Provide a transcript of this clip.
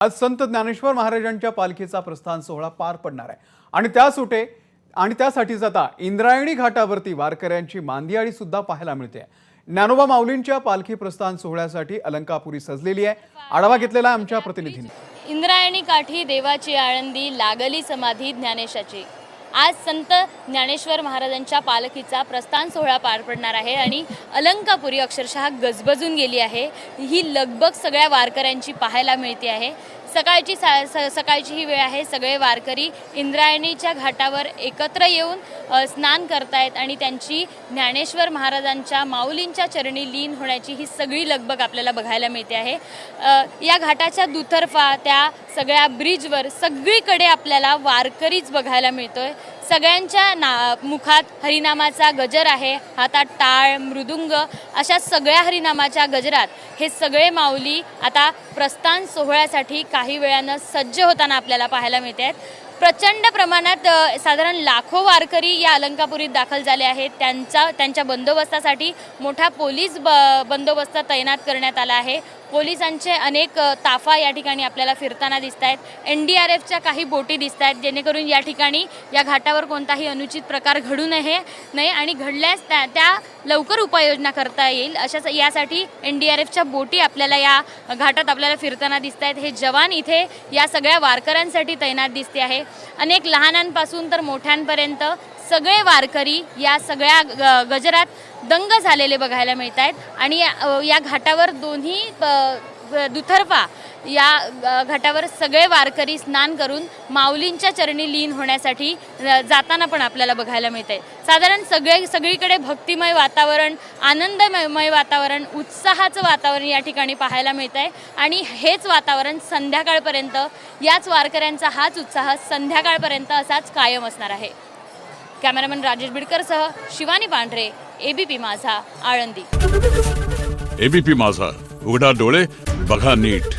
आज संत ज्ञानेश्वर महाराजांच्या पालखीचा प्रस्थान सोहळा पार पडणार आहे आणि त्यासाठीच आता इंद्रायणी घाटावरती वारकऱ्यांची मांदियाळी सुद्धा पाहायला मिळते। ज्ञानोबा माऊलींच्या पालखी प्रस्थान सोहळ्यासाठी अलंकापुरी सजलेली आहे। आढावा घेतलेला आमच्या प्रतिनिधींनी। इंद्रायणी काठी देवाची आळंदी, लागली समाधी ज्ञानेशाची। आज संत ज्ञानेश्वर महाराजांच्या पालखीचा प्रस्थान सोहळा पार पडणार आहे आणि अलंकापुरी अक्षरशः गजबजून गेली आहे। ही लगबग सगळ्या वारकऱ्यांची पाहायला मिळते आहे। सकाळची ही वेळ आहे। सगळे वारकरी इंद्रायणीच्या घाटावर एकत्र येऊन स्नान करतायत आणि त्यांची ज्ञानेश्वर महाराजांच्या माऊलींच्या चरणी लीन होण्याची ही सगळी लगबग आपल्याला बघायला मिळते आहे। या घाटाच्या दुतर्फा त्या सगळ्या ब्रिजवर सगळीकडे आपल्याला वारकरीच बघायला मिळतोय। सगळ्यांच्या मुखात हरिनामाचा गजर आहे, हातात टाळ मृदुंग अशा सगळ्या हरिनामाच्या गजरात हे सगळे माऊली आता प्रस्थान सोहळ्यासाठी काही वेळानं सज्ज होताना आपल्याला पाहायला मिळते आहेत। प्रचंड प्रमाणात साधारण लाखो वारकरी या अलंकापुरीत दाखल झाले आहेत। त्यांच्या बंदोबस्तासाठी मोठा पोलीस बंदोबस्त तैनात करण्यात आला आहे। पोलिसांचे अनेक ताफा या ठिकाणी आपल्याला फिरताना दिसत आहेत। NDRFच्या काही बोटी दिसत आहेत, जेणेकरून या ठिकाणी या घाटावर कोणताही अनुचित प्रकार घडू नये आणि घडल्यास त्या लवकर उपाययोजना करता येईल अशा यासाठी NDRFच्या बोटी आपल्याला या घाटात आपल्याला फिरताना दिसत आहेत। हे जवान इथे या सगळ्या वारकऱ्यांसाठी तैनात दिसते आहे। अनेक लहानांपासून तर मोठ्यांपर्यंत सगळे वारकरी या सगळ्या गजरात दंग झालेले बघायला मिळत आहेत आणि या घाटावर दोन्ही दुतर्फा या घाटावर सगळे वारकरी स्नान करून माऊलींच्या चरणी लीन होण्यासाठी जाताना पण आपल्याला बघायला मिळते। साधारण सगळीकडे भक्तिमय वातावरण, आनंदमय वातावरण, उत्साहाचं वातावरण या ठिकाणी पाहायला मिळत आहे आणि हेच वातावरण संध्याकाळपर्यंत, याच वारकऱ्यांचा हाच उत्साह संध्याकाळपर्यंत असाच कायम असणार आहे। कॅमेरामन राजेश बिडकरसह शिवानी पांढरे, ABP माझा, आळंदी। ABP माझा, उघडा डोळे बघा नीट।